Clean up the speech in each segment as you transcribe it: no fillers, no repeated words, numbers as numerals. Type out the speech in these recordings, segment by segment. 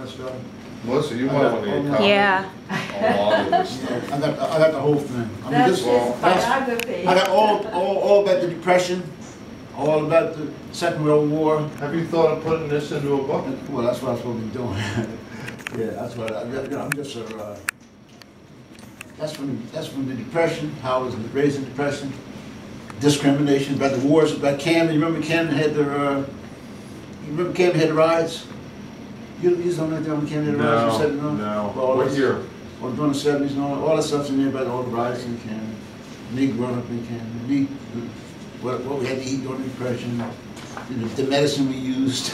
that stuff. Melissa, you might want to get copies. Yeah. A lot of this Yeah, stuff. I got the whole thing. I mean, That's this, his biography. I got all about the Depression, all about the Second World War. Have you thought of putting this into a book? Well, that's what I'm supposed to be doing. Yeah, that's what I'm just a. That's from the Depression, how I was raised in the Depression, discrimination, about the wars, about Camden. You remember Camden had the, you remember Camden had the riots? You was on there when Camden had the riots? You said no? No. Well, What year? Well, during the 70s and all that stuff's in there about all the riots in Camden. Me growing up in Camden. Me, what we had to eat during the Depression, the medicine we used.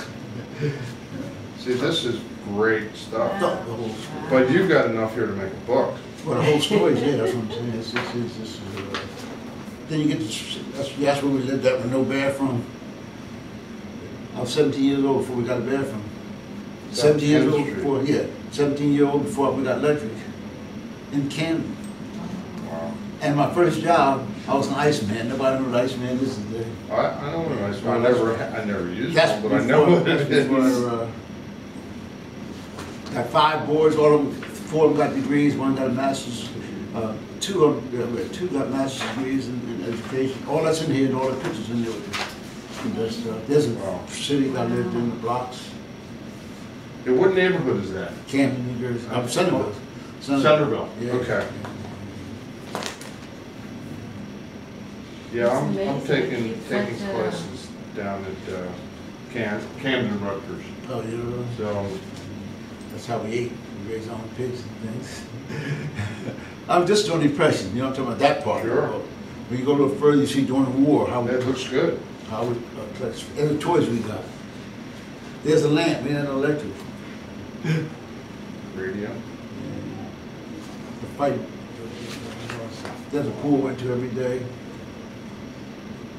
See, this is great stuff. The whole story. But you've got enough here to make a book. Well, the whole story, yeah, that's what I'm saying. It's then you get to, that's where we lived at with no bathroom. I was 17 years old before we got a bathroom. 17 years old before, yeah, 17-year-old before we got electric in Camden. Wow. And my first job, I was an iceman. Nobody knew what iceman is today. I know what an iceman. I never used That's one, but I know what it is. Got 5 boards, all of them, 4 of them got degrees, 1 got a master's, 2 of them, 2 got master's degrees in education. All that's in here, and all the pictures in there with this stuff. There's a city that I lived in, the blocks. Yeah, what neighborhood is that? Camden, New Jersey. Centerville. Centerville. Yeah. Okay. Yeah, I'm taking classes down at Camden Rutgers. Oh, yeah. So That's how we ate. We raised our own pigs and things. I'm just doing depression. You know, I'm talking about that part. Sure. When you go a little further, you see during the war how we that looks good. how we and the toys we got. There's a lamp. We had no electric. Radio. The fight. There's a pool I went to every day.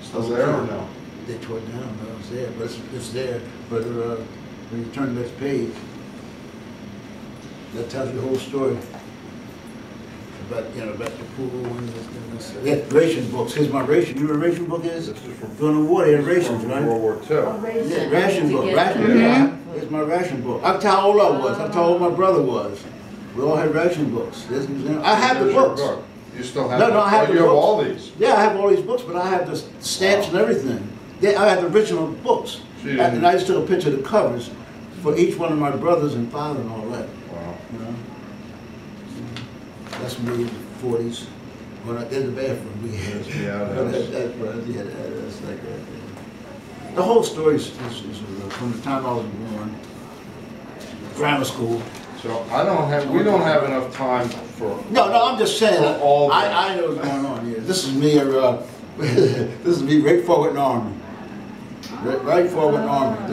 Still there or no? They tore it down. I was there, but it's there. But when you turn the next page, that tells you the whole story about about the pool and this. We had ration books. Here's my ration. You know what a ration book is? This is from During the war, they had rations, right? World War II. Yeah, ration book. Ration book. Here's my ration book. I can tell how old I was. I can tell how old my brother was. We all had ration books. I have the Here's your books. book. You still have No, I have the you have books. all these. Yeah, I have all these books, but I have the stamps and everything. I have the original books. So you didn't- And I just took a picture of the covers for each one of my brothers and father and all that. Wow. You know? That's me in the 40s. When I did the bathroom, we had Yeah, that's like that. The whole story is from the time I was born, grammar school. So we don't have enough time for. No, I'm just saying. For all I know what's going on here. This is me. This is me right forward in the army. Right forward in the army.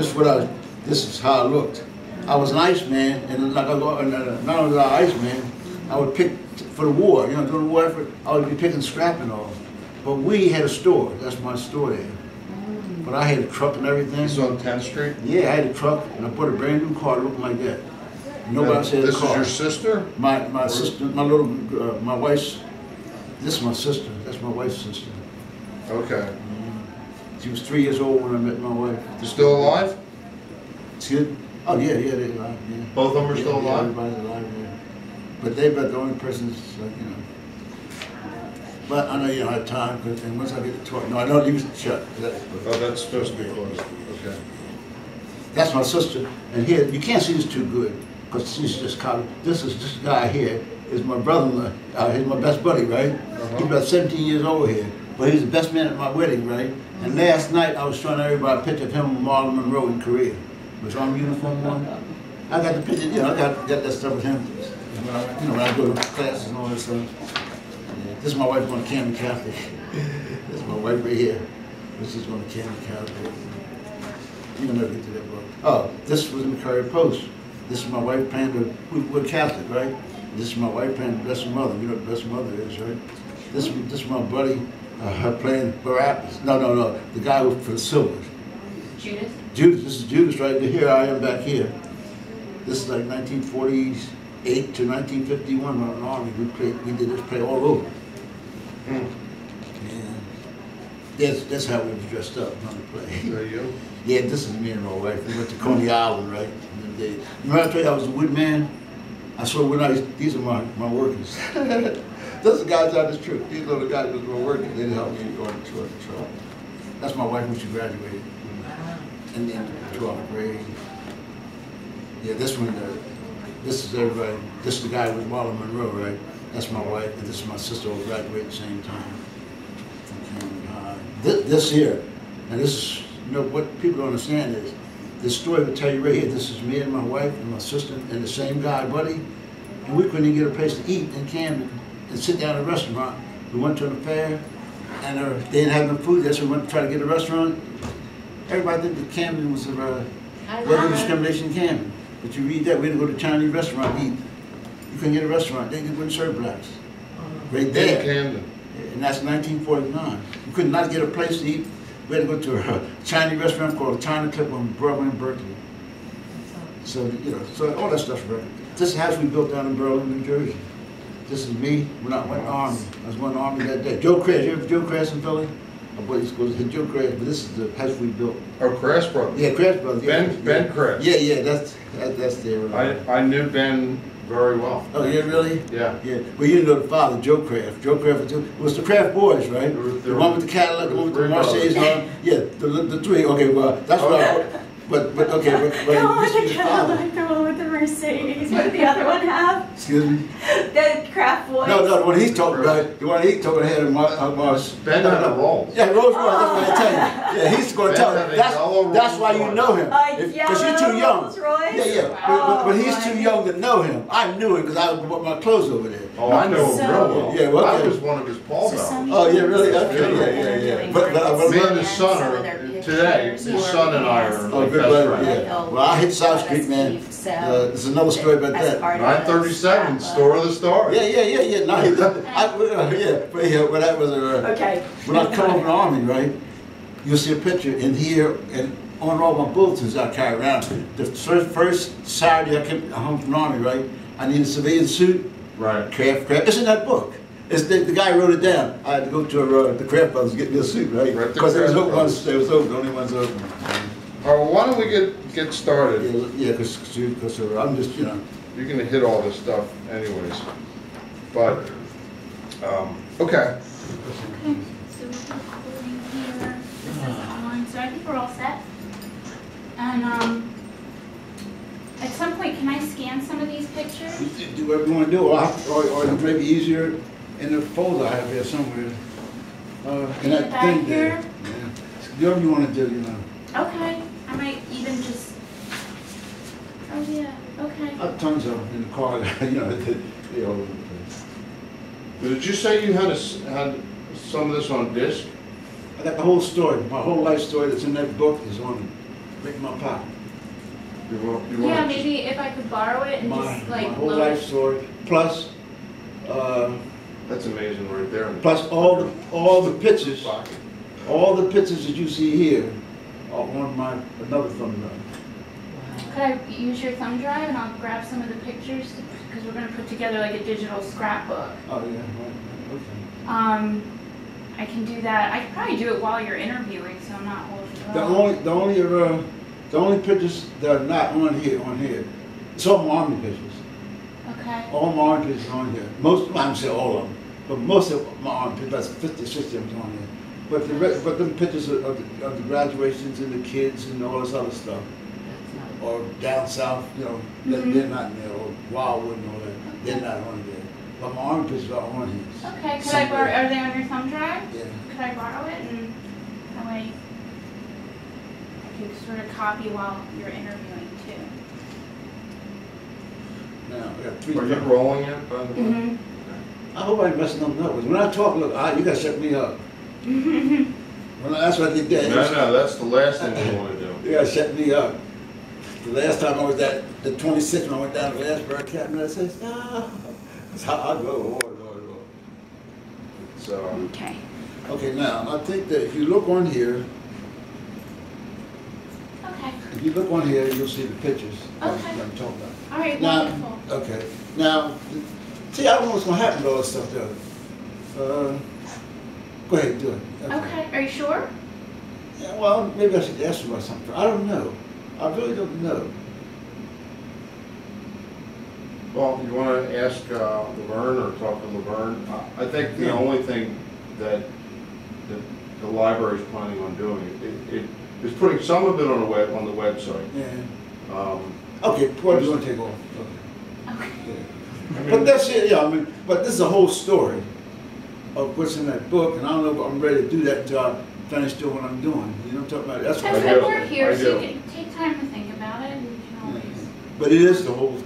This is how I looked. I was an iceman, and like not only was I an iceman, I would pick for the war. You know, during the war effort, I would be picking scrap and all. But we had a store. That's my store there. But I had a truck and everything. This is on 10th Street? Yeah, I had a truck, and I bought a brand new car looking like that. Nobody else had a This car. is your sister? My sister, my wife's. This is my sister. That's my wife's sister. Okay. She was 3 years old when I met my wife. Still alive? She, oh yeah, they're alive. Yeah. Both of them are still Yeah, alive? everybody's alive. Yeah. But they're about the only person that's like But I know you don't have time, and once I get to talk, no, I don't leave it shut. Oh, that's supposed to be closed. Okay. That's my sister, and here you can't see this too good because she's just kind of. This guy here is my brother-in-law. He's my best buddy, right? He's about 17 years old here, but he's the best man at my wedding, right? And last night I was showing everybody a picture of him with Marlon Monroe in Korea, with army uniform on. I got the picture, I got that stuff with him. When I go to classes and all that stuff. Yeah. This is my wife going to Camden Catholic. This is my wife right here. This is going to Camden Catholic. You'll never get to that book. Oh, this was in the Courier Post. This is my wife playing we're Catholic, right? This is my wife playing the Blessed Mother. You know what the Blessed Mother is, right? This is my buddy playing Barabbas. No. The guy for the silvers. Judas? Judas. This is Judas right here. I am back here. This is like 1948 to 1951 when I was in the army. We did this play all over. Mm. Yeah. That's how we was dressed up on the play. Is that you? Yeah, this is me and my wife. We went to Coney Island, right? In them days. Remember I told you I was a woodman? I swear when these are my workers. Those are the guys out the truth. These are the guys that were working. They helped me go on the truck. That's my wife when she graduated. And then 12th grade. Yeah, this one, this is everybody. This is the guy with Marlon Monroe, right? That's my wife, and this is my sister who graduated at the same time. This here, and this is, you know, what people don't understand is, this story will tell you right here, this is me and my wife and my sister and the same guy, Buddy, and we couldn't even get a place to eat in Camden and sit down at a restaurant. We went to an affair, and they didn't have no food there, so we went to try to get a restaurant. Everybody think that Camden was weather discrimination in Camden. But you read that, we didn't go to a Chinese restaurant to eat. You couldn't get a restaurant, they wouldn't serve blacks. Right there. In Camden. And that's 1949. You could not get a place to eat. We had to go to a Chinese restaurant called China Clip on Broadway in Berkeley. So, you know, so all that stuff's right. This house we built down in Berlin, New Jersey. This is me when I went in the Army. I was in the Army that day. Joe Crash, you ever Joe Crash in Philly? My buddy goes to Joe Crash, but this is the house we built. Oh, Crash Brothers. Yeah, Crash Brothers. Yeah. Ben Crash. Yeah, that's there. I knew Ben very well. Oh, yeah, really? Yeah. Yeah. Well, you know the father, Joe Kraft. Joe Kraft was the Kraft boys, right? The one with the Cadillac, the one with the Mercedes, yeah, the three. Okay, well, that's what I. But okay, but The one with this the is your father. Cadillac, the one with the Mercedes. What did the other one have? Excuse me. The Kraft boys. No, the one he's talking about, the one he's talking about Mars. Ben had a Rolls. Yeah, Rolls Royce. That's what I tell you. Yeah, he's going to tell Ben you. had a yellow That's why you Rolls know him. Because you're too young. Rolls Royce? Yeah. But he's too young to know him. I knew him because I would put my clothes over there. Oh, I know him So- real well. Yeah, well, I okay. was one of his Paul bells. Oh, yeah, really? Okay, yeah. But Me and his son are, today, his son and I are Oh, like good best buddy, friends. yeah. Well, I hit South Street, man. There's another story about that. 937, store of the stars. Yeah. No, but that was Okay. when I come over the Army, right? You'll see a picture in here and on all my bulletins I carry around. The first Saturday I came home from the Army, right? I need a civilian suit. Right. Kraft. It's in that book. It's the guy wrote it down. I had to go to the Kraft Brothers to get me a suit, right? Right, the Because there was Kraft no Brothers. ones. There was the only ones open. All right, well, why don't we get started? Yeah, because I'm just, you know. You're gonna hit all this stuff anyways. But, okay. Okay, so we're recording here. This is on, so I think we're all set. And at some point, can I scan some of these pictures? Do whatever you want to do, or it may be easier in the folder I have here somewhere. In that back thing here? there. Yeah. Whatever you want to do, you know. Okay, I might even just, oh yeah, okay. I have tons of them in the car, you know, they all over the place. Did you say you had some of this on disc? I got the whole story, my whole life story that's in that book is on right in my pocket. You want Yeah, to maybe if I could borrow it and My just like whole load life it. story, plus That's amazing right there. plus all the pictures, Pocket. all the pictures that you see here are on another thumb drive. Could I use your thumb drive and I'll grab some of the pictures because we're gonna put together like a digital scrapbook. Oh yeah, right. Okay. I can do that. I could probably do it while you're interviewing, so I'm not holding it up. The only pictures that are not on here, it's all my Army pictures. Okay. All my Army pictures are on here. Most, I'm saying all of them, but most of my Army pictures, that's 50, 60 of them on here. But them pictures of the graduations and the kids and all this other stuff, or down south, you know, they're not in there, or Wildwood and all that, they're not on there. But my Army pictures are on here. Okay. Could I borrow? Are they on your thumb drive? Yeah. Could I borrow it and that way I can sort of copy while you're interviewing too? Now, I got 3 Are you thumbs. rolling it, by the way? Mm-hmm. I hope I ain't messing them up. When I talk, look, you gotta shut me up. That's what I did there. No, that's the last thing you want to do. You gotta shut me up. The last time I was at the 26th, when I went down to Glassberg Cabinet, I said, no. That's how I go. So, Okay. Okay, now, I think that if you look on here, Okay. you'll see the pictures. Okay. I'm talking about. All right. Now, Wonderful. okay. Now, see, I don't know what's gonna happen to all this stuff, though. Go ahead, do it. Okay, are you sure? Yeah, well, maybe I should ask you about something. I don't know. I really don't know. Well, you want to ask Laverne or talk to Laverne? I think the only thing that the library is planning on doing it is putting some of it on the website. Yeah. Okay, what do you want to take off? Okay. Yeah. But that's it, yeah, I mean, but this is a whole story of what's in that book, and I don't know if I'm ready to do that until I finish doing what I'm doing. You know what I'm talking about? That's what That's I why do. we're here, I so do. you can take time to think about it, and you can always. But it is the whole,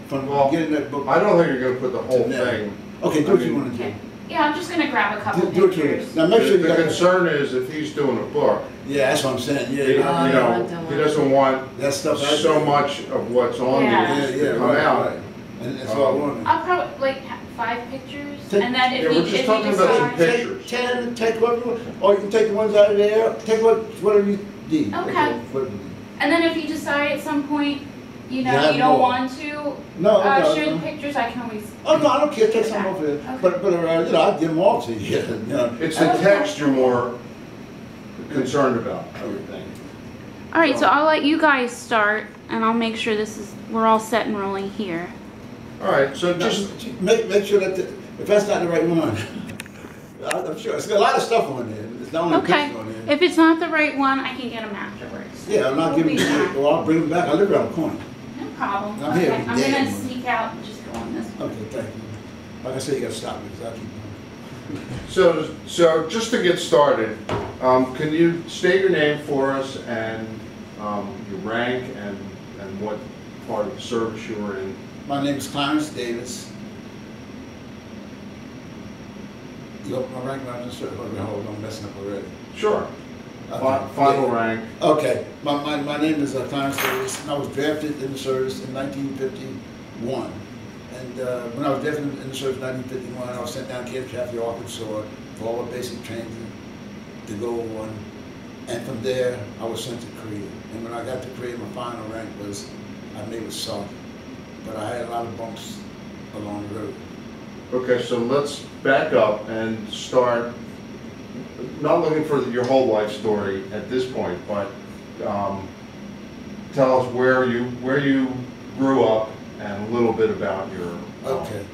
from Well, getting that book. I don't think you're going to put the whole To now. thing. Okay, do what you want to do. Okay. Yeah, I'm just gonna grab a couple Do it to pictures. it. Now make sure you The got concern is if he's doing a book, Yeah, that's what I'm saying, yeah. you yeah. know, he doesn't want That stuff. so much of what's on Yeah. these Yeah, to come right, out. right. And that's what I wanted. I'll probably, like, 5 pictures, Take- and then Yeah, if we're he, just if he talking about some decides. pictures. Take 10, take whatever, or you can take the ones out of there, take whatever you need. Okay. Whatever you need. And then if you decide at some point, you know, Yeah, you don't more. want to No, no, share no. the pictures, I can always. Oh, no, I don't care, take some off there. Okay. But you know, I'll give them all to you, you know. It's the text you're more concerned about, everything. All right, so I'll let you guys start, and I'll make sure we're all set and rolling here. All right, so Now, just, make sure that, if that's not the right one, I'm sure, it's got a lot of stuff on there, it's not only Okay, pictures on there. if it's not the right one, I can get them afterwards. Yeah, I'm not We'll giving be you, back. or I'll bring them back, I live around the corner. No problem. I'm here Okay, every I'm day. gonna sneak out and just go on this one. Okay, thank you. Like I said, you gotta stop me, because I keep going. so just to get started, can you state your name for us and your rank and what part of the service you were in? My name is Clarence Davis. You open my rank, I'm just sort of, hold on, I'm messing up already. Sure. Okay. Final Yeah. rank. Okay, my name is Clarence Davis, and I was drafted in the service in 1951. And when I was drafted in the service in 1951, I was sent down to Camp Chaffee, Arkansas, for all the basic training to go on. And from there, I was sent to Korea. And when I got to Korea, my final rank was, I made with sergeant. But I had a lot of bumps along the road. Okay, so let's back up and start, not looking for your whole life story at this point, but tell us where you grew up and a little bit about your... Okay.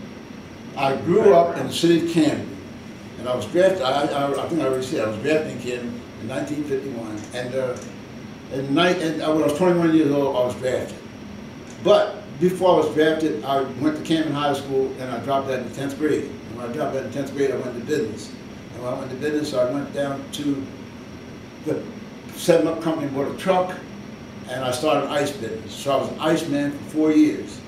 I grew up in the city of Camden, and I was drafted, I think I already said, I was drafted in Camden in 1951, and when I was 21 years old, I was drafted. But before I was drafted, I went to Camden High School, and I dropped out in the 10th grade. And when I dropped out in 10th grade, I went to business. And when I went to business, I went down to the 7-Up company, bought a truck, and I started ice business. So I was an iceman for 4 years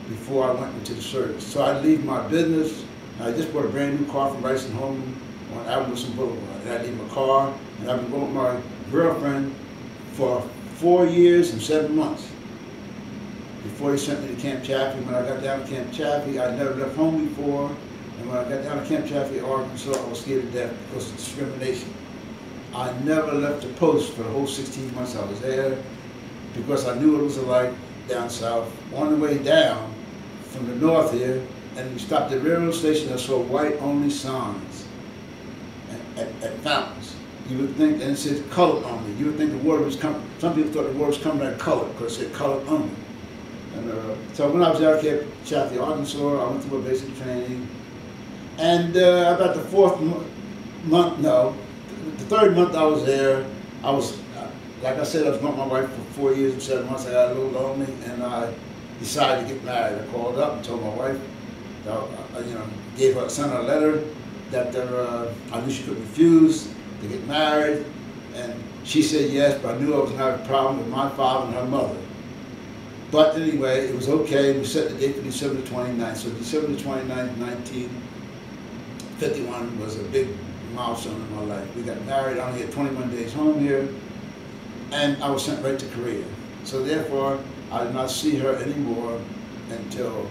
before I went into the service. So I leave my business. I just bought a brand new car from Rice and Holman on Albertson Boulevard. And I leave my car, and I've been going with my girlfriend for 4 years and 7 months before he sent me to Camp Chaffee. When I got down to Camp Chaffee, I'd never left home before. And when I got down to Camp Chaffee, Arkansas, I was scared to death because of discrimination. I never left the post for the whole 16 months I was there because I knew what it was like down south. On the way down from the north here, and we stopped at the railroad station, I saw white-only signs at fountains. You would think, and it said colored only. You would think the water was coming, some people thought the water was coming out colored because it said colored only. And so when I was out here at Chaffee, Arkansas, I went through my basic training. And about the 4th month, no, the 3rd month I was there, I was, like I said, I was with my wife for 4 years and 7 months. I got a little lonely, and I decided to get married. I called up and told my wife, sent her a letter that I knew she could refuse to get married, and she said yes, but I knew I was going to have a problem with my father and her mother. But anyway, it was okay. We set the date for December 29th. So December 29th, 1951 was a big milestone in my life. We got married. I only had 21 days home here, and I was sent right to Korea. So therefore, I did not see her anymore until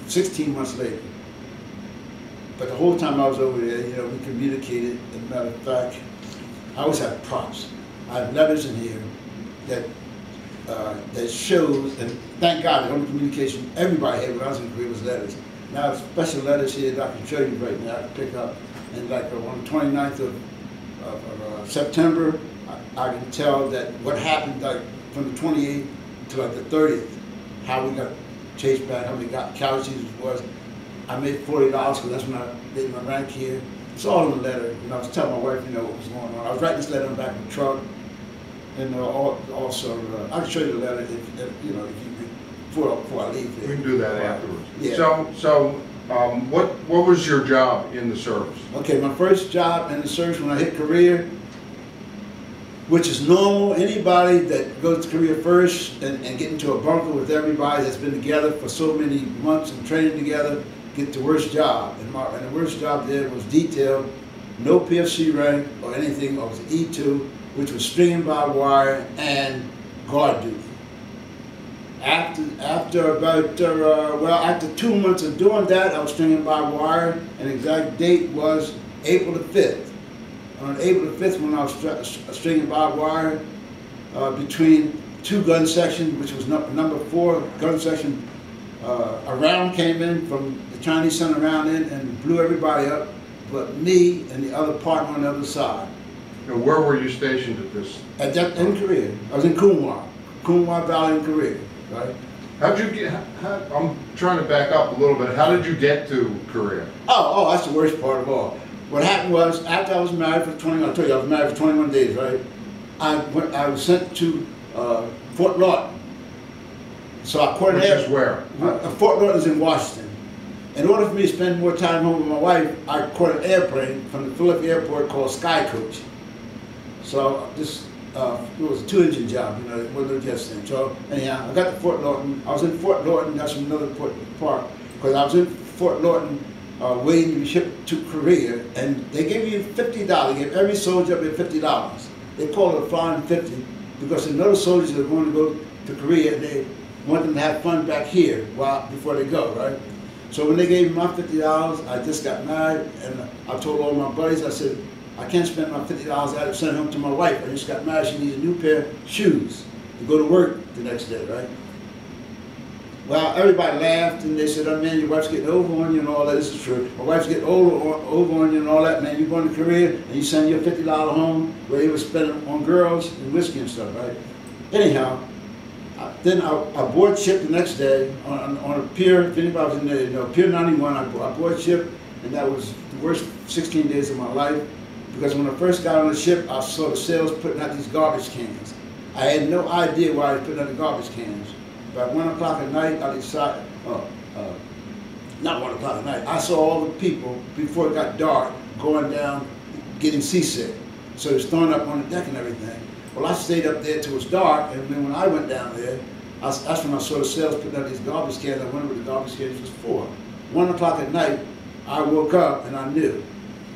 16 months later. But the whole time I was over there, you know, we communicated. As a matter of fact, I always have props. I have letters in here that shows, and thank God the only communication everybody had when I was in Korea was letters. Now special letters here that I can show you right now. I can pick up. And like on the 29th of September, I can tell that what happened like from the 28th to like the 30th, how we got chased back, how we got casualties was. I made $40 because that's when I did my rank here. It's all in the letter. And I was telling my wife, what was going on. I was writing this letter in the back of the truck. And also, I can show you the letter if you before I leave here. We can do that afterwards. Yeah. So what was your job in the service? Okay, my first job in the service when I hit Korea, which is normal. Anybody that goes to Korea first and get into a bunker with everybody that's been together for so many months and training together, get the worst job. And the worst job there was detail, no PFC rank or anything. I was E2, which was stringing barbed wire and guard duty. After 2 months of doing that, I was stringing barbed wire, and the exact date was April the 5th. On April the 5th, when I was stringing barbed wire between two gun sections, which was number 4 gun section, a round came in from the Chinese sent a round in and blew everybody up, but me and the other partner on the other side. Now, where were you stationed at this? In Korea. I was in Kunwa Valley in Korea, right? How'd you get, I'm trying to back up a little bit. How did you get to Korea? Oh, that's the worst part of all. What happened was, after I was married for 21, I told you I was married for 21 days, right? I was sent to Fort Lawton. So I caught an airplane. Which is where? Fort Lawton is in Washington. In order for me to spend more time home with my wife, I caught an airplane from the Philadelphia airport called Sky Coach. So this it was a 2-engine job, it wasn't no jet thing. So anyhow, I got to Fort Lawton. I was in Fort Lawton. That's another part because I was in Fort Lawton waiting to be shipped to Korea, and they gave you $50. They gave every soldier up there $50. They call it a flying 50 because the other soldiers that are going to go to Korea, they want them to have fun back here before they go, right? So when they gave me my $50, I just got married, and I told all my buddies, I said, I can't spend my $50. I had to send home to my wife. I just got married. She needs a new pair of shoes to go to work the next day, right? Well, everybody laughed, and they said, oh, man, your wife's getting over on you and all that. This is true. My wife's getting over on you and all that. Man, you're going to Korea, and you send your $50 home where they were spending on girls and whiskey and stuff, right? Anyhow, then I board ship the next day on a pier. If anybody was in there, Pier 91, I board ship, and that was the worst 16 days of my life. Because when I first got on the ship, I saw the sailors putting out these garbage cans. I had no idea why they put out the garbage cans. About 1 o'clock at night, I decided, not 1 o'clock at night, I saw all the people, before it got dark, going down, getting seasick. So it was thrown up on the deck and everything. Well, I stayed up there till it was dark, and then when I went down there, that's when I saw the sailors putting out these garbage cans. I wondered what the garbage cans was for. 1 o'clock at night, I woke up and I knew.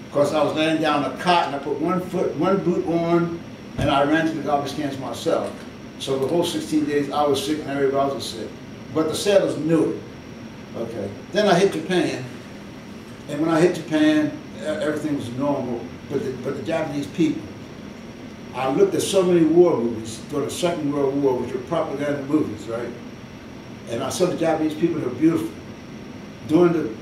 Because I was laying down on a cot and I put one boot on, and I ran to the garbage cans myself. So the whole 16 days I was sick and everybody else was sick. But the sailors knew it. Okay. Then I hit Japan, and when I hit Japan, everything was normal. But the Japanese people, I looked at so many war movies during the Second World War, which were propaganda movies, right? And I saw the Japanese people, they were beautiful. During the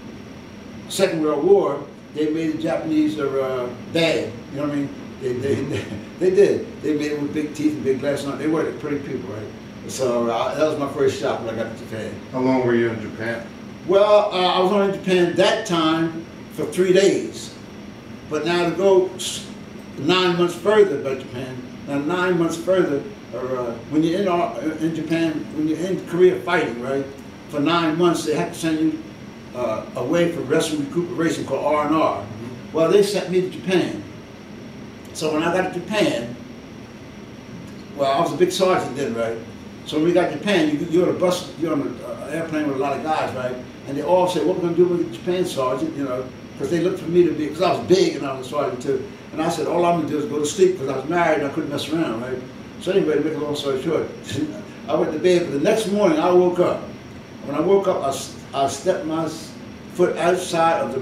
Second World War, they made the Japanese bad, you know what I mean? They did. They made them with big teeth and big glasses on. They were the pretty people, right? So that was my first shock when I got to Japan. How long were you in Japan? Well, I was only in Japan that time for 3 days. But now to go 9 months further by Japan, now 9 months further, when you're in Japan, when you're in Korea fighting, right? For 9 months, they have to send you away for rest and recuperation called R&R. Well, they sent me to Japan. So when I got to Japan, well, I was a big sergeant then, right? So when we got to Japan, you're on a bus, you're on an airplane with a lot of guys, right? And they all said, what we're going to do with Japan, sergeant, because they looked for me to be, because I was big and I was a sergeant too. And I said, all I'm going to do is go to sleep because I was married and I couldn't mess around, right? So anyway, to make a long story short, I went to bed, but the next morning I woke up. When I woke up, I stepped my foot outside of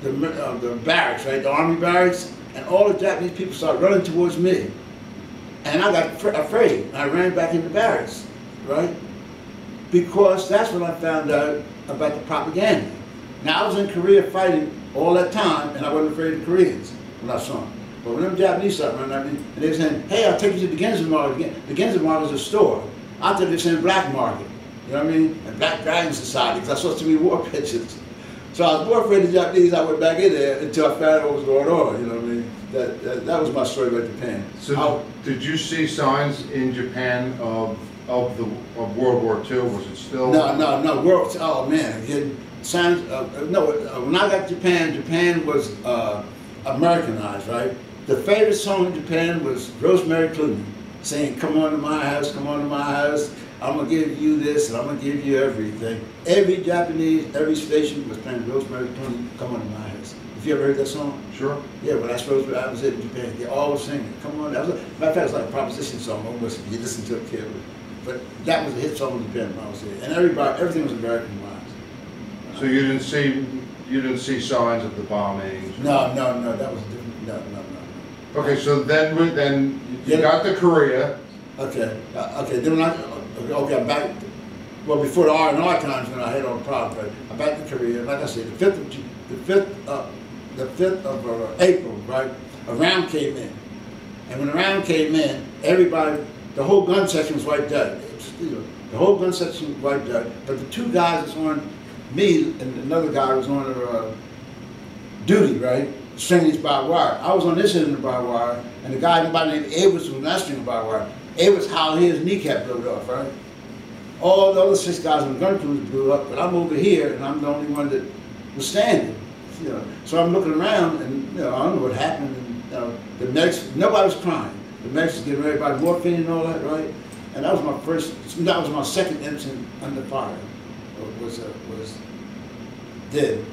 the barracks, right, the army barracks, and all the Japanese people started running towards me. And I got afraid. I ran back into barracks, right? Because that's when I found out about the propaganda. Now, I was in Korea fighting all that time, and I wasn't afraid of the Koreans when I saw them. But when them Japanese started running at me, and they were saying, hey, I'll take you to the Ginza Market. The Ginza Market is a store. I thought they were saying black market. You know what I mean? And Black Dragon Society, because I saw too many war pictures. So I was more afraid of the Japanese. I went back in there until I found out what was going on. You know what I mean? That was my story about Japan. So did you see signs in Japan of World War II? Was it still? No. World. Oh man, again, signs. No. When I got to Japan, Japan was Americanized, right? The favorite song in Japan was Rosemary Clooney saying, "Come on to my house, come on to my house. I'm gonna give you this, and I'm gonna give you everything." Every Japanese, every station was playing Rosemary Clooney, "Come on to my house." Have you ever heard that song? Sure. Yeah, when I was in Japan, they all were singing, "Come on." That was, matter of fact, it was like a proposition song almost if you listen to it carefully. But that was a hit song in Japan when I was there, and everything was Americanized. So you didn't see signs of the bombings? No, that was different. No. Okay, so then you got to Korea. Okay, then when I'm back. Well, before the R&R times when I had all the problems, but I'm back to Korea. Like I said, the 5th of April, right? A round came in, and when the round came in, everybody, the whole gun section was wiped out. The whole gun section was wiped out. But the two guys that's on me and another guy was on duty, right? Stringing these barbed wire. I was on this end of the barbed wire, and the guy by the name of Edwards was not stringing barbed wire. Edwards how his kneecap blew off, right? All the other 6 guys in the gun crews blew up, but I'm over here, and I'm the only one that was standing. You know, so I'm looking around, and I don't know what happened. And, the medics, nobody was crying. The medics was getting everybody morphine and all that, right? And that was my second incident under fire. Was dead.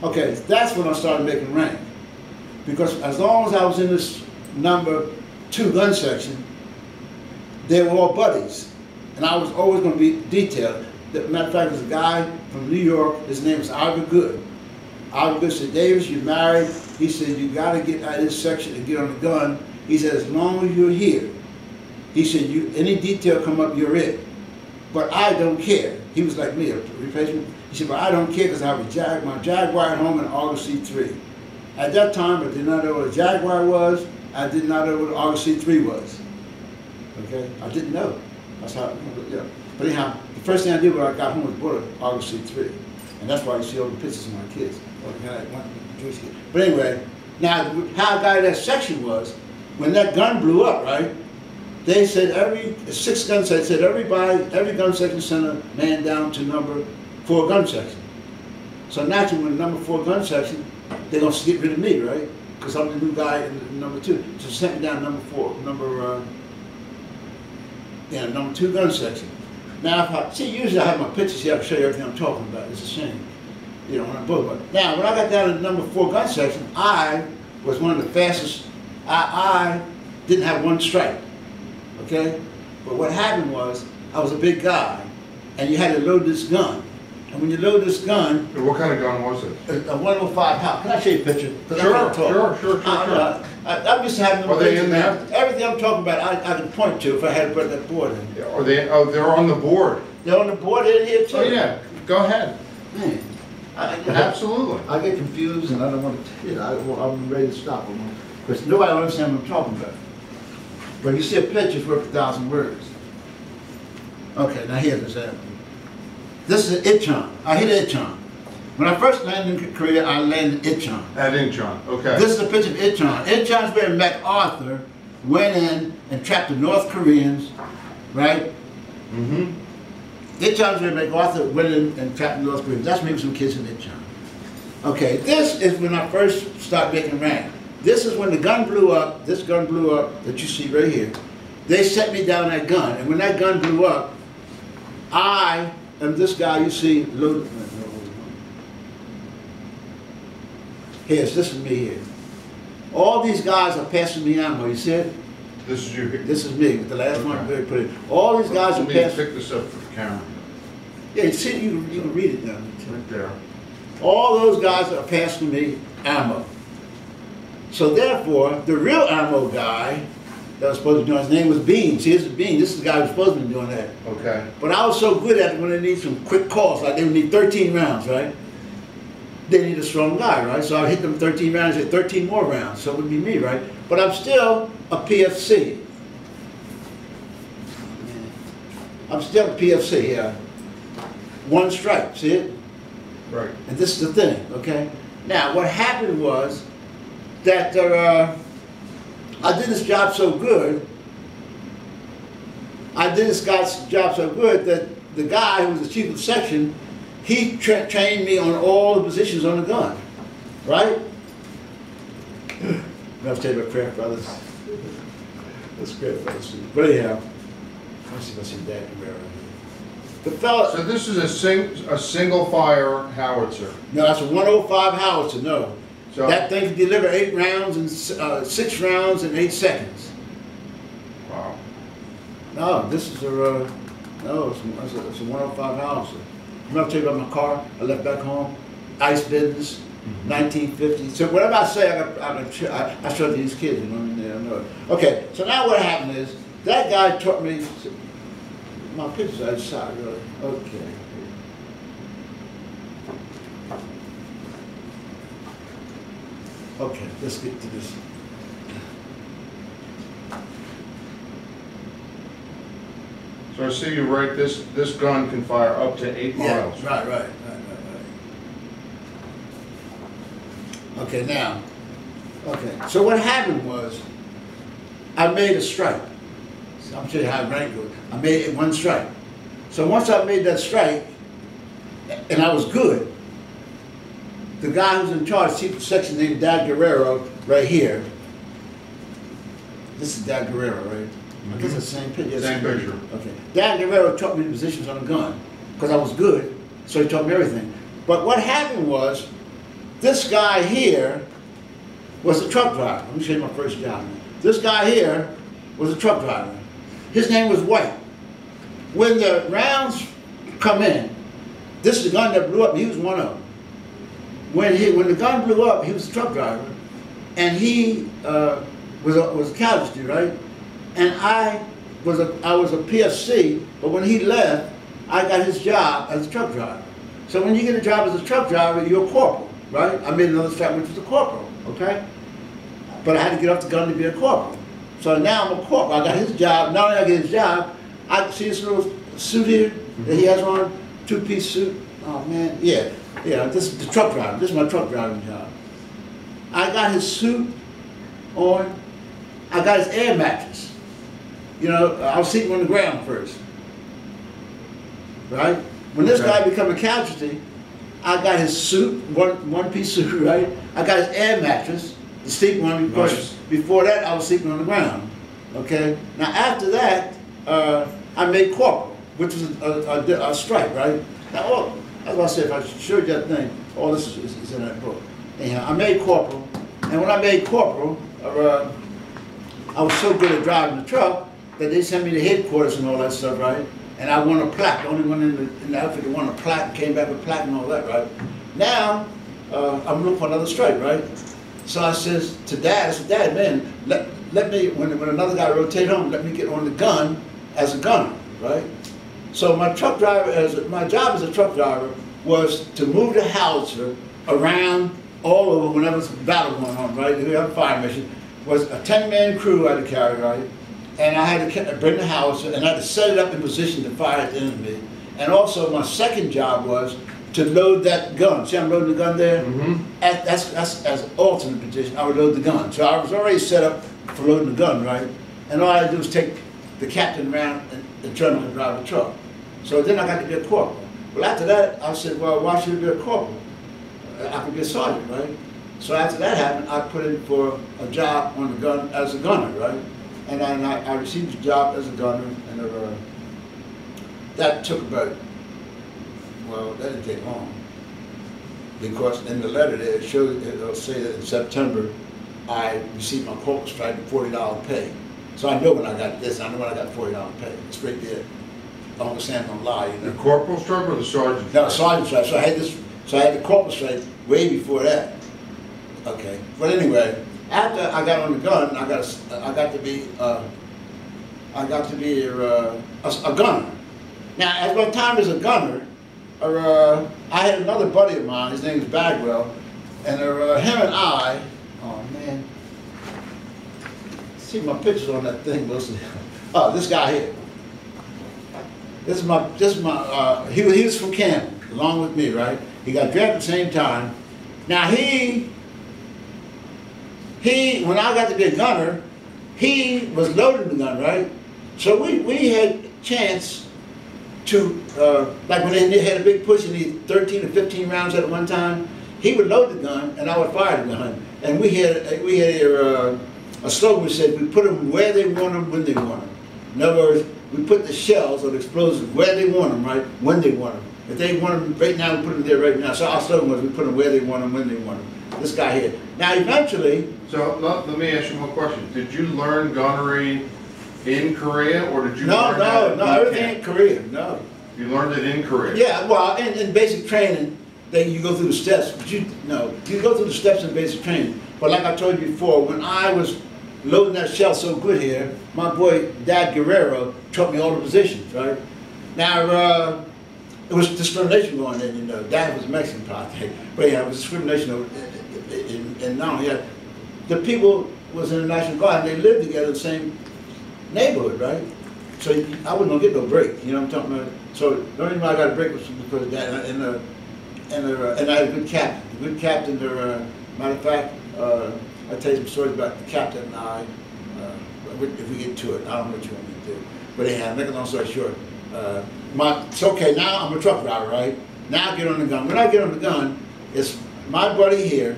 Okay, that's when I started making rank. Because as long as I was in this number 2 gun section, they were all buddies. And I was always going to be detailed. Matter of fact, there's a guy from New York, his name is Ivor Good. Ivor Good said, "Davis, you're married." He said, "You got to get out of this section and get on the gun." He said, "As long as you're here," he said, any detail come up, you're it. But I don't care. He was like me, a replacement. He said, "But I don't care because I have my Jaguar at home and an August C3. At that time, I did not know what a Jaguar was. I did not know what an August C3 was. Okay? I didn't know. That's how, But anyhow, the first thing I did when I got home was bought an August C3. And that's why you see all the pictures of my kids. But anyway, now how I got in that section was, when that gun blew up, right? They said every 6 gun section said every gun section sent a man down to number 4 gun section. So naturally, when number 4 gun section, they're gonna get rid of me, right? Because I'm the new guy in number 2. So sent me down number 2 gun section. Now, usually I have my pictures here. I can show you everything I'm talking about. It's a shame, when I'm both. Now, when I got down to the number 4 gun section, I was one of the fastest. I didn't have 1 strike. Okay, but what happened was I was a big guy, and you had to load this gun. And when you load this gun, what kind of gun was it? A 105 pound. Can I show you a picture? Sure. I'm just having. Are they in there? Everything I'm talking about, I can point to if I had to put that board in. Yeah, are they? Oh, they're on the board. They're on the board in here too. Oh yeah, go ahead. Man, Absolutely. I get confused, and I don't want to. I'm ready to stop them because nobody understands what I'm talking about. But you see a picture's worth 1,000 words. Okay, now here's an example. This is Incheon. I hit Incheon. When I first landed in Korea, I landed in Incheon. At Incheon, okay. This is a picture of Incheon. Incheon's where MacArthur went in and trapped the North Koreans, right? Mm-hmm. Incheon's where MacArthur went in and trapped the North Koreans. That's maybe some kids in Incheon. Okay, this is when I first started making rank. This is when the gun blew up, this gun blew up that you see right here. They set me down that gun, and when that gun blew up, I am this guy you see loaded. This is me here. All these guys are passing me ammo, you see it? This is you. This is me, the last one I put it. All these guys are passing. Pick this up for the camera. Yeah, you see, you can read it down there. Right there. All those guys are passing me ammo. So therefore, the real ammo guy that was supposed to be doing, his name was Bean. See, this is Bean. This is the guy who was supposed to be doing that. Okay. But I was so good at it when they need some quick calls, like they would need 13 rounds, right? they need a strong guy, right? So I hit them 13 rounds, hit 13 more rounds, so it would be me, right? But I'm still a PFC. I'm still a PFC, yeah. One strike, see it? Right. And this is the thing, okay? Now, what happened was that I did this job so good, that the guy who was the chief of section, he trained me on all the positions on the gun, right? I'm going to tell you about Craft Brothers. That's Craft Brothers. But anyhow, let's see if I see that around here. The fella. So this is a single fire howitzer. No, that's a 105 howitzer. No, So that thing can deliver 8 rounds and 6 rounds in 8 seconds. wow. No, this is a no, it's a 105 howitzer. Remember I tell you about my car I left back home? Ice business, 1950. So whatever I say, I show these kids, you know, and they don't know it. Okay, so now what happened is, that guy taught me, my picture's outside, really. Okay. Okay, let's get to this. So I see you write this gun can fire up to 8 miles. Yeah, right. Okay, now, so what happened was, I made a strike. So I'm telling you how rank goes. I made it 1 strike. So once I made that strike, and I was good, the guy who's in charge, chief of section named Dad Guerrero, right here. This is Dad Guerrero, right? I guess it's the same picture. Same picture. Okay. Dad Guerrero taught me the positions on the gun, because I was good, so he taught me everything. But what happened was, this guy here was a truck driver. Let me show you my first job. This guy here was a truck driver. His name was White. When the rounds come in, this is the gun that blew up, he was one of them. When the gun blew up, he was a truck driver, and he was a casualty, right? And I was a PFC, but when he left, I got his job as a truck driver. So when you get a job as a truck driver, you're a corporal, right? I made another strike, which was a corporal, okay? But I had to get off the gun to be a corporal. So now I'm a corporal. I got his job. Not only I get his job, I see this little suit here that he has on, 2-piece suit. Oh man, yeah. This is the truck driver. This is my truck driving job. I got his suit on. I got his air mattress. You know, I was sleeping on the ground first, right? When this guy became a casualty, I got his suit, one-piece suit, right? I got his air mattress, the sleeping one, because before that I was sleeping on the ground. Okay. Now after that, I made corporal, which was a strike, right? Now, that's what I said. If I showed you that thing, all this is in that book. Anyhow, I made corporal, and when I made corporal, I was so good at driving the truck that they sent me to headquarters and all that stuff, right? And I won a plaque. The only one in the outfit that won a plaque and came back with a plaque and all that, right? Now, I'm looking for another strike, right? So I says to Dad, I said, Dad, man, let me, when another guy rotate home, let me get on the gun as a gunner, right? So my truck driver, my job as a truck driver was to move the howitzer around all over whenever there's a battle going on, right? We have a fire mission. Was a 10-man crew I had to carry, right? And I had to bring the howitzer, and I had to set it up in position to fire at the enemy. And also my second job was to load that gun. See, I'm loading the gun there? Mm-hmm. That's as alternate position. I would load the gun. So I was already set up for loading the gun, right? And all I had to do was take the captain around and turn him to drive the truck. So then I got to be a corporal. Well, after that, I said, well, why should I be a corporal? I could be a sergeant, right? So after that happened, I put in for a job on the gun as a gunner, right? And I received the job as a gunner, and that took about, well, that didn't take long. Because in the letter there, it'll say that in September, I received my corporal stripe and $40 pay. So I know when I got this, I know when I got $40 pay. It's right there. I don't understand, don't lie. You know? The corporal stripe or the sergeant stripe? No, sergeant stripe. So I had the corporal stripe way before that. Okay. But anyway, after I got on the gun, I got to be a gunner. Now, at my time as a gunner, I had another buddy of mine, his name is Bagwell, and him and I, oh man, see my pictures on that thing, Wilson. Oh, this guy here. This is my, he was from Canada, along with me, right? He got drafted at the same time. Now he, when I got to be a gunner, he was loading the gun, right? So we had chance to, like when they had a big push and need 13 or 15 rounds at one time, he would load the gun and I would fire the gun. And we had a slogan which said we put them where they want them, when they want them. In other words, we put the shells or the explosives where they want them, right? When they want them. If they want them right now, we put them there right now. So our slogan was we put them where they want them, when they want them. This guy here. Now eventually. So let me ask you one question. Did you learn gunnery in Korea, or did you learn that No, everything in Korea, no. You learned it in Korea? Yeah, well, in basic training, you go through the steps, but you go through the steps in basic training. But like I told you before, when I was loading that shell so good here, my boy, Dad Guerrero, taught me all the positions, right? Now, it was discrimination going in, Dad was Mexican, I think. But yeah, it was discrimination. And now, yeah, the people was in the National Guard, and they lived together in the same neighborhood, right? So I wasn't gonna get no break, you know what I'm talking about? So the only reason I got a break was because of that, and I had a good captain. A good captain, matter of fact, I'll tell you some stories about the captain and I, if we get to it. I don't know what you want me to do. But anyhow, make a long story short, it's okay, now I'm a truck driver, right? Now I get on the gun. When I get on the gun, it's my buddy here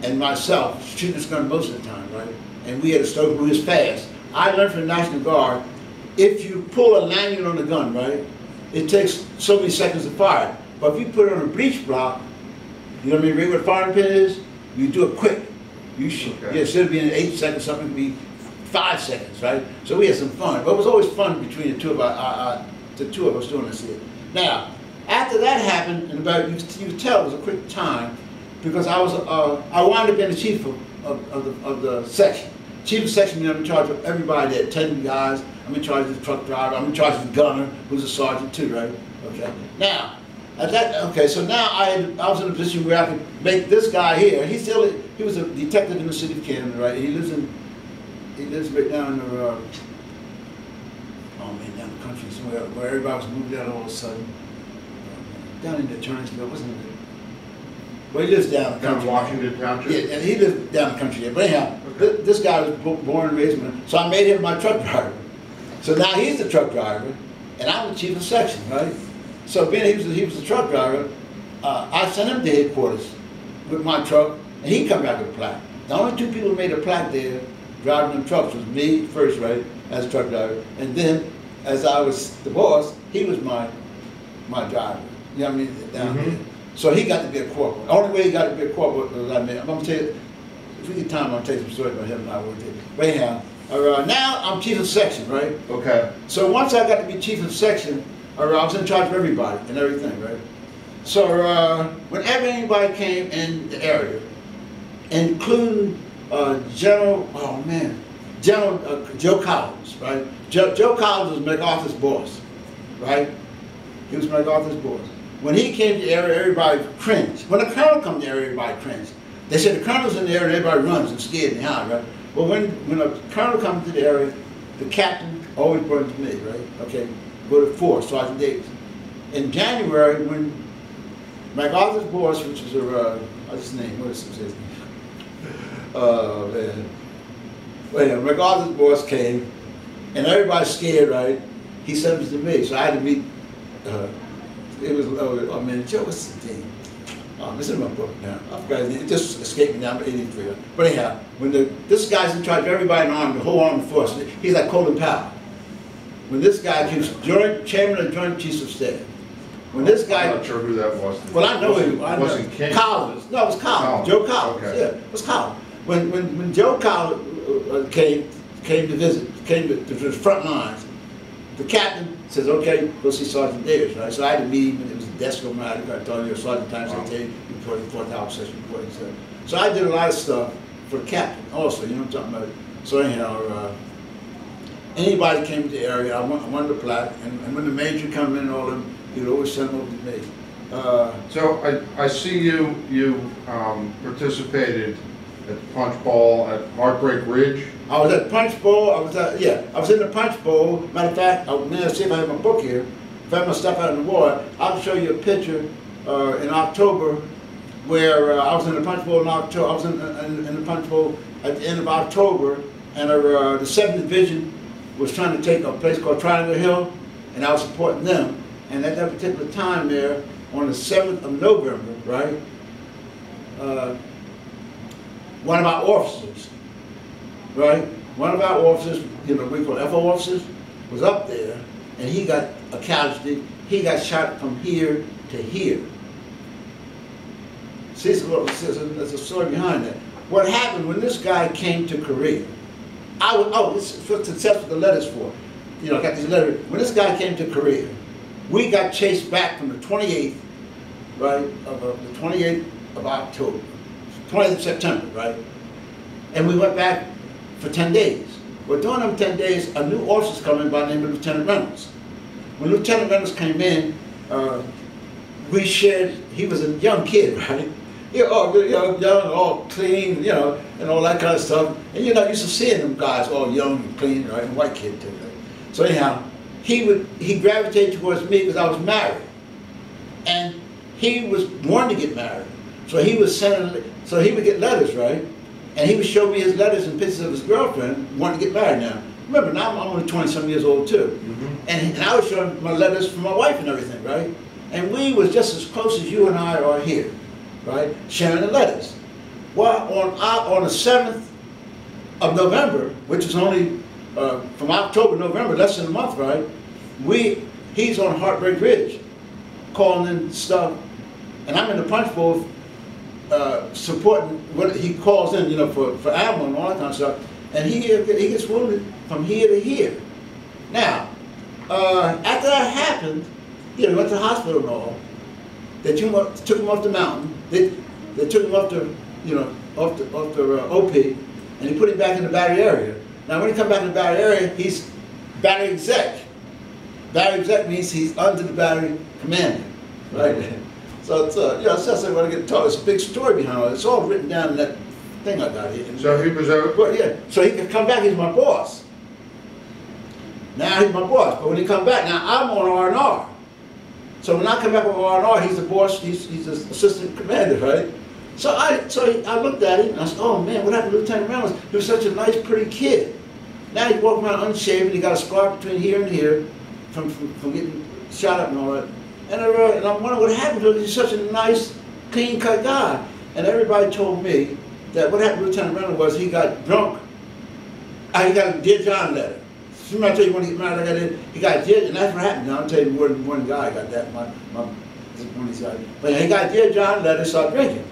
and myself shooting this gun most of the time, right? And we had a stoker who was fast. I learned from the National Guard, if you pull a lanyard on the gun, right, it takes so many seconds to fire it. But if you put it on a breech block, you know what I mean, right where the firing pin is, you do it quick. You shoot. Okay. Yeah, instead of being 8 seconds, something could be 5 seconds, right? So we had some fun. But it was always fun between the two of us doing this here. Now, after that happened, and about you could tell it was a quick time, because I wound up being the chief of the section. Chief of section means I'm in charge of everybody there, 10 guys. I'm in charge of the truck driver. I'm in charge of the gunner, who's a sergeant too, right? Okay. Now, so now I was in a position where I could make this guy here. He was a detective in the city of Canada, right? He lives right down in the down the country somewhere where everybody was moving out all of a sudden. Down in the Turnersville, wasn't it? Well, he lives down the country. Down Washington Township? Yeah, and he lives down the country there. But anyhow, okay. This guy was born and raised in, so I made him my truck driver. So now he's the truck driver, and I'm the chief of section, right? So being he was the truck driver, I sent him to headquarters with my truck, and he come back with a plaque. The only two people who made a plaque there driving them trucks was me first, right, as a truck driver, and then as I was the boss, he was my driver. You know what I mean? Down there. So he got to be a corporal. The only way he got to be a corporal was I'm going to tell you, if we get time, I'm going to tell you some stories about him and I will tell you. But anyhow, now I'm chief of section, right? Okay. So once I got to be chief of section, I was in charge of everybody and everything, right? So whenever anybody came in the area, including General Joe Collins, right? Joe Collins was MacArthur's boss, right? He was MacArthur's boss. When he came to the area, everybody cringed. When the colonel comes to the area, everybody cringed. They said the colonel's in the area, everybody runs and scared and howls, right? Well, when a colonel comes to the area, the captain always brought to me, right? Okay, go to 4, Sergeant Davis. In January, when MacArthur's boss, which is what's his name? What is his name? Man. Well, yeah, MacArthur's boss came, and everybody's scared, right? He sent him to me, so I had to meet. It was, Joe, what's the name? It's in my book now. I forgot his name. It just escaped me now. I'm 83. But anyhow, when this guy's in charge of everybody in the army, the whole armed force, he's like Colin Powell. When this guy, he was chairman of the Joint Chiefs of Staff. When this guy, I'm not sure who that was. Well, I know him. Wasn't King? Collins. No, it was Collins. Joe Collins. Okay. Yeah, it was Collins. When Joe Collins came to visit, came to the front lines, the captain says, okay, go see Sergeant Davis, right? So I had to meet him, and it was a desk on my I told you, Sergeant Times, I tell you, reporting 4th session reporting. So I did a lot of stuff for the captain also, you know what I'm talking about? So anyhow, anybody came to the area, I wanted a plaque, and when the major come in, all of them, He would always send them over to me. So I see you participated at Punch Bowl at Heartbreak Ridge. I was at Punch Bowl. I was in the Punch Bowl. Matter of fact, let's see if I have my book here. If I have my stuff out in the water, I'll show you a picture in October where I was in the Punch Bowl in October. I was in the Punch Bowl at the end of October, and the 7th Division was trying to take a place called Triangle Hill, and I was supporting them. And at that particular time there, on the 7th of November, right, one of our officers, right, one of our officers, you know, we call FO officers, was up there, and he got a casualty. He got shot from here to here. See, there's a story behind that. What happened when this guy came to Korea? This is what success with the letters for. You know, I got these letters. When this guy came to Korea, we got chased back from the 28th, right, of the 28th of October, 20th of September, right? And we went back for 10 days. Well, during them 10 days, a new officer's coming by the name of Lieutenant Reynolds. When Lieutenant Reynolds came in, we shared, he was a young kid, right? You know, all young, all clean, you know, and all that kind of stuff. And you're not used to seeing them guys all young and clean, right? And white kid too, right? So anyhow, he gravitated towards me because I was married. And he was wanting to get married. So he was sending, so he would get letters, right? And he would show me his letters and pictures of his girlfriend wanting to get married now. Remember, now I'm only 20-some years old too. Mm-hmm. and I was showing my letters from my wife and everything, right? And we was just as close as you and I are here, right? Sharing the letters. Well, on the 7th of November, which is only from October, November, less than a month, right? He's on Heartbreak Ridge, calling in stuff, and I'm in the Punch Bowl supporting what he calls in, you know, for ammo and all that kind of stuff, and he gets wounded from here to here. Now, after that happened, you know, he went to the hospital and all. They took him off the mountain. They took him off the, you know, off the OP, and he put him back in the battery area. Now, when he come back in the battery area, he's battery exec. Battery exec means he's under the battery commander, right? So it's you know, it's just like when I get taught. It's a big story behind it. It's all written down in that thing I got here. So he was well, yeah. So he could come back. He's my boss. Now he's my boss. But when he come back, now I'm on R&R. So when I come back on R&R, he's the boss. He's the assistant commander, right? So I looked at him and I said, "Oh man, what happened to Lieutenant Reynolds? He was such a nice, pretty kid. Now he's walking around unshaven. He got a scar between here and here from getting shot up and all that." And I'm wondering what happened to him. He's such a nice, clean-cut guy. And everybody told me that what happened to Lieutenant Reynolds was he got drunk. He got a Dear John letter. Remember I tell you when he get married, he got Dear, and that's what happened. Now I'll tell you more than one guy got that. One of these guys. But he got Dear John letter, started drinking.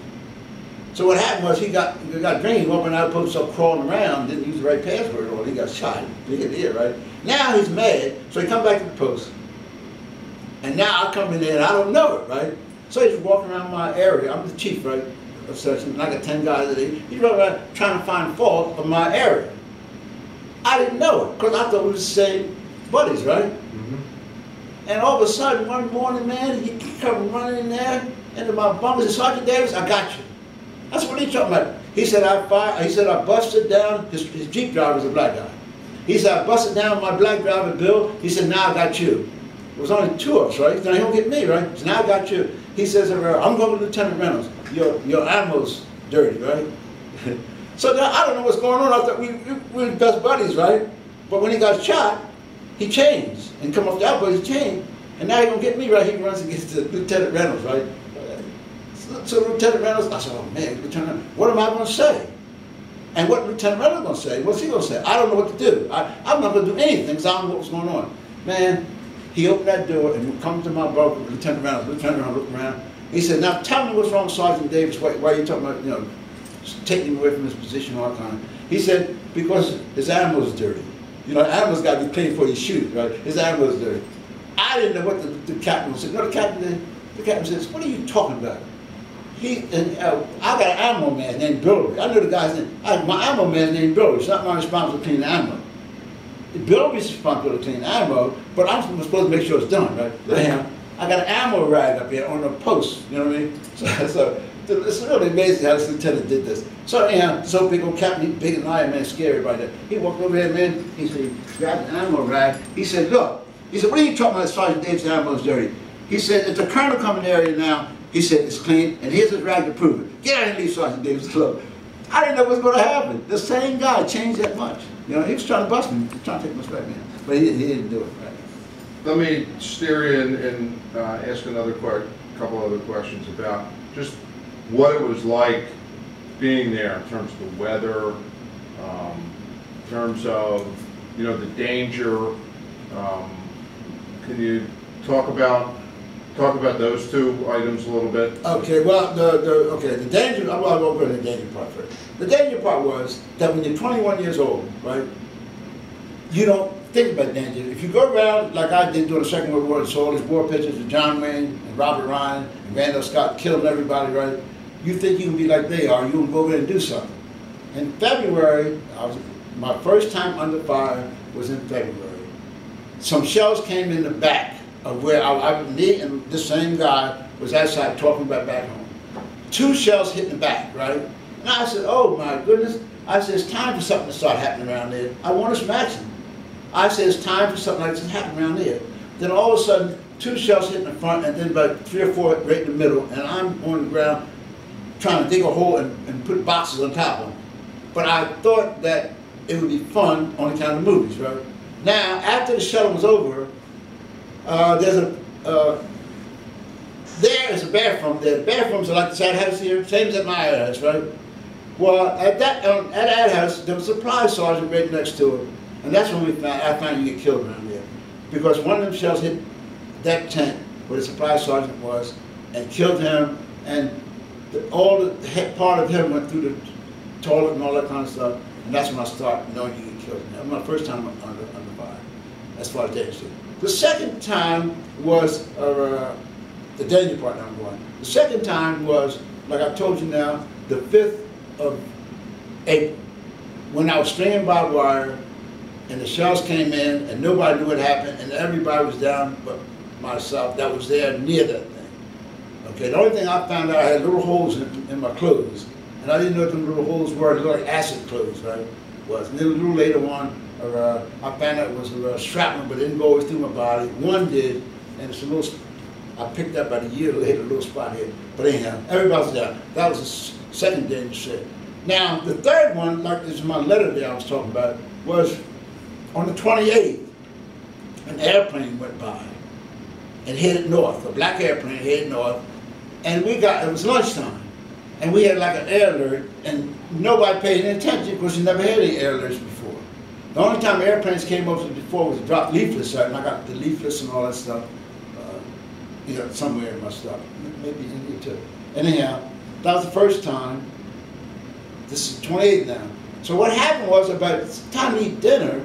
So what happened was he got drinking, he walked out, post up crawling around, didn't use the right password, or he got shot. He get there, right? Now he's mad, so he come back to the post. And now I come in there and I don't know it, right? So he's walking around my area. I'm the chief, right, of section, and I got 10 guys that he's running around trying to find fault of my area. I didn't know it, because I thought we were the same buddies, right? Mm-hmm. And all of a sudden, one morning, man, he come running in there into my bunk. He said, "Sergeant Davis, I got you." That's what he's talking about. He said, I busted down, his Jeep driver was a black guy. He said, "I busted down my black driver, Bill." He said, "Now I got you." It was only two of us, right? Now he don't get me, right? So now I got you. He says, "I'm going with Lieutenant Reynolds. Your ammo's dirty, right?" So now I don't know what's going on. I thought we were best buddies, right? But when he got shot, he changed and come off the outpost. He changed, and now he don't get me, right? He runs against Lieutenant Reynolds, right? So Lieutenant Reynolds, I said, "Oh man, Lieutenant Reynolds, what am I going to say?" And what Lieutenant Reynolds going to say? What's he going to say? I don't know what to do. I'm not going to do anything because I don't know what's going on, man. He opened that door and would come to my bunker with Lieutenant Reynolds. Lieutenant Reynolds looked around. He said, "Now tell me what's wrong, Sergeant Davis. Why are you talking about, you know, taking him away from his position all the time?" He said, "Because his ammo's dirty. You know, ammo's got to be clean before you shoot, right? His ammo's dirty." I didn't know what the captain said. No, the captain says, "What are you talking about?" I got an ammo man named Billy. I know the guy's name. My ammo man's named Billy. It's not my responsibility to clean the ammo. Billy's responsibility to clean the ammo, but I'm supposed to make sure it's done, right? I got an ammo rag up here on a post, you know what I mean? So it's really amazing how this lieutenant did this. So anyhow, so big old captain, big and lion, man, scary right there. He walked over here, man, he said, he grabbed an ammo rag. He said, look, he said, what are you talking about, Sergeant Davis' ammo's dirty? He said, it's a colonel coming area now. He said, it's clean, and here's his rag to prove it. Get out and leave Sergeant Davis alone. I didn't know what was going to happen. The same guy changed that much. You know, he was trying to bust me, he was trying to take my straight man. But he didn't do it, right? Let me steer you in and ask another couple other questions about just what it was like being there in terms of the weather, in terms of, you know, the danger. Can you talk about those two items a little bit? Okay, well, the danger, I won't go to the danger part first. The danger part was that when you're 21 years old, right, you don't think about danger. If you go around like I did during the Second World War and saw all these war pictures of John Wayne and Robert Ryan and Randall Scott killing everybody, right, you think you can be like they are, you can go over there and do something. In February, my first time under fire was in February. Some shells came in the back of where me and this same guy was outside talking about back home. 2 shells hit in the back, right? And I said, oh my goodness. I said, it's time for something to start happening around there. I want some action. I said, it's time for something like this to happen around there. Then all of a sudden, 2 shells hit in the front and then about 3 or 4 right in the middle, and I'm on the ground trying to dig a hole and put boxes on top of them. But I thought that it would be fun on account of movies, right? Now, after the shell was over, there is a bathroom there. The bathrooms are like this outhouse here, same as at my outhouse, right? Well, at that outhouse, there was a supply sergeant right next to it. And that's when I found you get killed around there. Because one of them shells hit that tent where the supply sergeant was and killed him, and all the head part of him went through the toilet and all that kind of stuff. And that's when I started knowing you get killed. That was my first time under fire, as far as danger. The second time was the danger part that I'm going. The second time was, like I told you now, the 5th of April, when I was stringing barbed wire and the shells came in and nobody knew what happened and everybody was down but myself that was there near that thing. Okay, the only thing I found out, I had little holes in my clothes, and I didn't know what them little holes were. They looked like acid clothes, right? And then a little later on, I found out it was a shrapnel, but it didn't go through my body. One did, and it's a little, I picked up about a year later, a little spot here. But anyhow, everybody's down. That was the second danger shit. Now, the third one, like this is my letter that I was talking about, was on the 28th, an airplane went by and headed north, a black airplane headed north, and it was lunchtime, and we had like an air alert, and nobody paid any attention because you never had any air alerts before. The only time airplanes came over before was to drop leaflets out, and I got the leaflets and all that stuff, you know, somewhere in my stuff, maybe in here too. Anyhow, that was the first time. This is 28 now. So what happened was, about the time to eat dinner,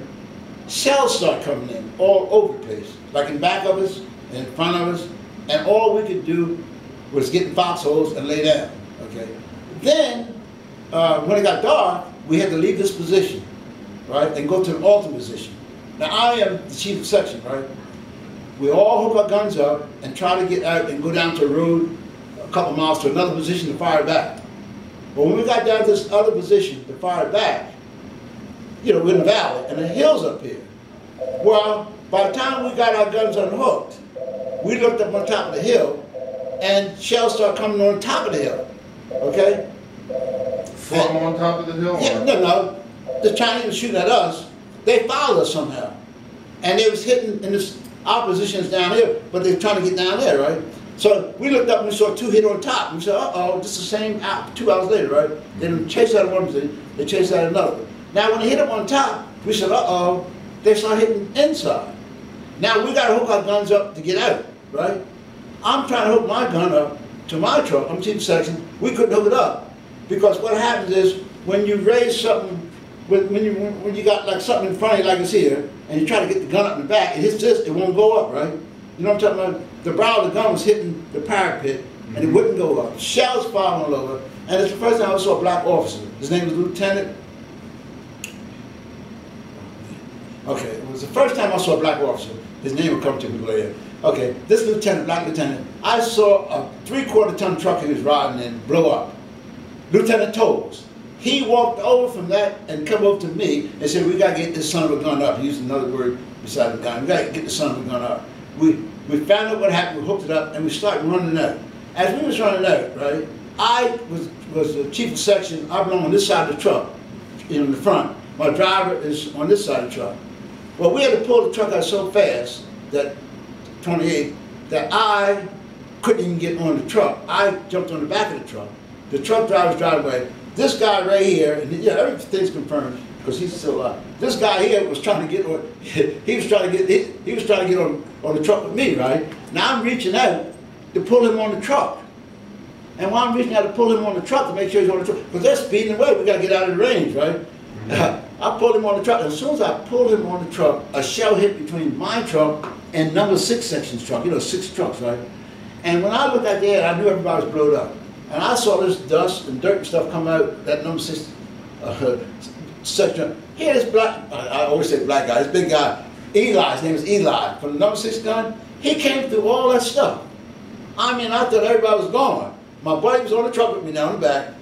shells start coming in all over the place, like in back of us, in front of us, and all we could do was get in foxholes and lay down, okay? Then, when it got dark, we had to leave this position, right, and go to an alternate position. Now, I am the chief of section, right? We all hook our guns up and try to get out and go down to a road a couple miles to another position to fire back. But when we got down to this other position to fire back, you know, we're in the valley, and the hill's up here. Well, by the time we got our guns unhooked, we looked up on top of the hill, and shells started coming on top of the hill, okay? From on top of the hill? Yeah, no. The Chinese were shooting at us. They followed us somehow. And they was hitting in this, our positions down here, but they were trying to get down there, right? So we looked up and we saw 2 hit on top. We said, uh-oh, this is the same 2 hours later, right? They didn't chase out of one position, they chased out of another. Now when they hit up on top, we said, uh-oh, they start hitting inside. Now we got to hook our guns up to get out, right? I'm trying to hook my gun up to my truck. I'm chief section. We couldn't hook it up because what happens is when you raise something, when you got like something in front of you like it's here, and you try to get the gun up in the back, it hits this, it won't go up, right? You know what I'm talking about? The barrel of the gun was hitting the parapet, and it wouldn't go up. Shells falling all over, and it's the first time I saw a black officer. His name was Lieutenant. Okay, it was the first time I saw a black officer. His name would come to me later. Okay, this lieutenant, black lieutenant, I saw a 3/4 ton truck he was riding in blow up. Lieutenant Toles. He walked over from that and come over to me and said, we gotta get this son of a gun up. He used another word beside the gun. We gotta get the son of a gun up. We found out what happened, we hooked it up, and we started running out. As we was running out, right, I was the chief of section. I belong on this side of the truck, in the front. My driver is on this side of the truck. Well, we had to pull the truck out so fast, that 28, that I couldn't even get on the truck. I jumped on the back of the truck. The truck driver's driving away. This guy right here, and yeah, everything's confirmed because he's still alive. This guy here was trying to get on. He was trying to get on the truck with me, right? Now I'm reaching out to pull him on the truck. And while I'm reaching out to pull him on the truck to make sure he's on the truck, because they're speeding away, we got to get out of the range, right? I pulled him on the truck. As soon as I pulled him on the truck, a shell hit between my truck and number 6 section's truck. You know, 6 trucks, right? And when I looked at the air, I knew everybody was blowed up. And I saw this dust and dirt and stuff come out, that number 6 section. Here, this black, I always say black guy, this big guy, Eli, his name is Eli, from the number 6 gun. He came through all that stuff. I mean, I thought everybody was gone. My buddy was on the truck with me now in the back.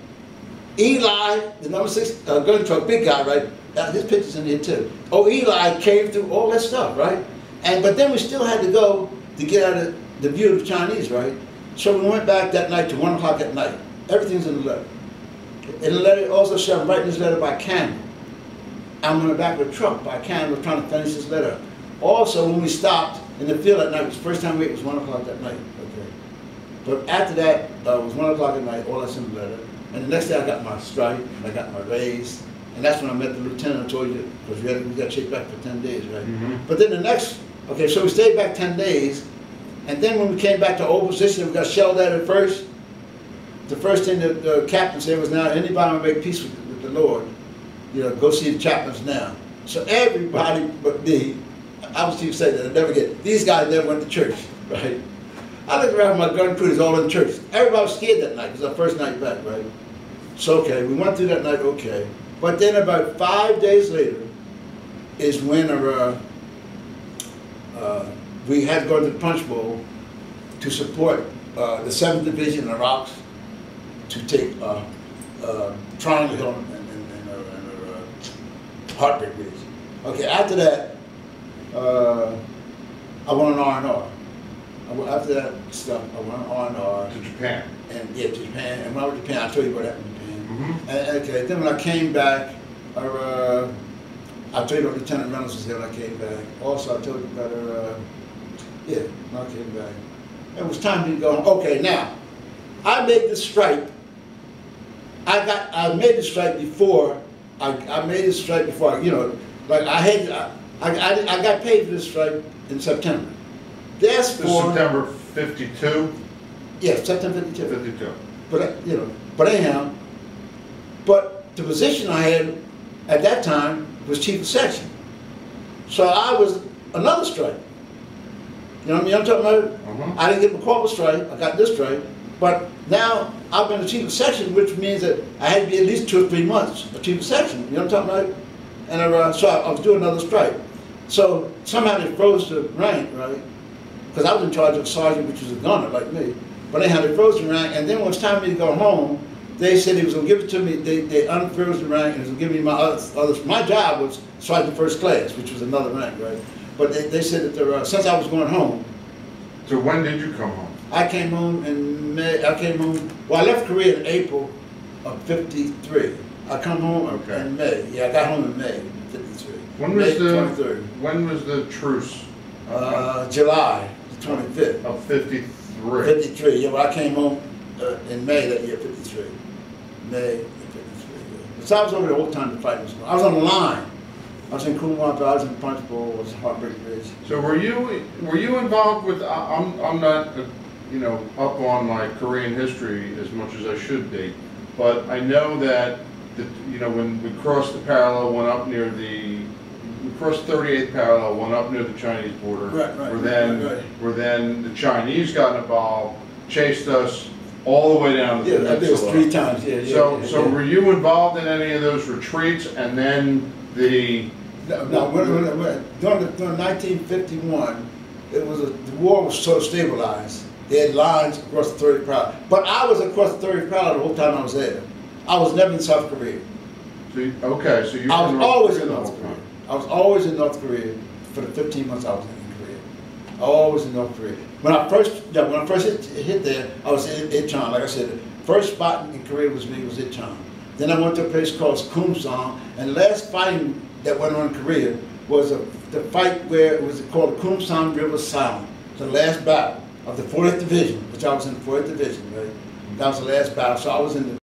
Eli, the number 6 gun truck, big guy, right? His picture's in here too. Oh, Eli came through all that stuff, right? But then we still had to go to get out of the view of the Chinese, right? So we went back that night to 1 o'clock at night. Everything's in the letter. In the letter, also said, I'm writing this letter by candle. I'm in the back of the truck by candle trying to finish this letter. Also, when we stopped in the field at night, it was the first time we ate was 1 o'clock that night. Okay. But after that, it was 1 o'clock at night, all that's in the letter. And the next day I got my stripe, and I got my raise. And that's when I met the lieutenant. I told you, because we got chased back for 10 days, right? Mm-hmm. But then the next, okay, so we stayed back 10 days. And then when we came back to old position, we got shelled at first. The first thing that the captain said was, now, anybody want to make peace with the Lord, you know, go see the chaplains now. So everybody but me, I was chief say that I never get, these guys never went to church, right? I looked around, my gun crew is all in church. Everybody was scared that night, because it was our first night back, right? So, okay, we went through that night, okay. But then about 5 days later is when we had to go to the Punch Bowl to support the 7th Division in Iraq to take Triangle Hill and Heartbreak Ridge. Okay, after that, I went on R&R. After that stuff, I went on R&R. To Japan. And yeah, to Japan. And when I was in Japan, I'll tell you what happened in Japan. Mm-hmm. And, okay, then when I came back, I told you about Lieutenant Reynolds was there when I came back. Also, I told you about yeah, when I came back. It was time to go home. Okay, now, I made this stripe. I made the stripe before, I made this stripe before, you know, like I got paid for this stripe in September. That's for September 52? Yes, September 52. 52. But, you know, but anyhow, but the position I had at that time was chief of section. So I was another stripe. You know what I mean? I'm talking about, I didn't get my corporal stripe, I got this stripe, but now I've been a chief of section, which means that I had to be at least 2 or 3 months a chief of section. You know what I'm talking about? And so I was doing another stripe. So somehow they froze the rank, right? Because I was in charge of a sergeant, which was a gunner like me. But anyhow, they froze the rank, and then when it was time for me to go home, they said he was going to give it to me. They unfroze the rank and was going to give me my others. My job was sergeant first class, which was another rank, right? But they said that since I was going home. So when did you come home? I came home in May. Well, I left Korea in April of '53. I come home in May. Yeah, I got home in May '53. When was May 23rd. When was the truce? July the 25th. Of 53. 53. Yeah, well, I came home in May that year, '53. May 53. Yeah. So I was over there all the time to fight. I was on the line. I was in Kumwampa, I was in Punch Bowl, I was in Heartbreak Ridge. So were you involved with? I'm not you know, up on my Korean history as much as I should be, but I know that you know, when we crossed the parallel, went up near we crossed 38th parallel, went up near the Chinese border. Right. Where then the Chinese got involved, chased us all the way down to the peninsula. It was 3 times. Yeah. So were you involved in any of those retreats, and then the? No, during 1951, the war was sort of stabilized. They had lines across the 30th parallel. But I was across the 30th parallel the whole time I was there. I was never in South Korea. So okay, so you I was always in the North whole Korea. time. I was always in North Korea for the 15 months I was in Korea. Always in North Korea. When I first hit there, I was in Incheon. Like I said, the first spot in Korea was Incheon. Then I went to a place called Kumsang, and the last fighting that went on in Korea was the fight where it was called the Kumsang River Sound. The last battle of the 40th Division, which I was in the 40th Division, right? That was the last battle. So I was in the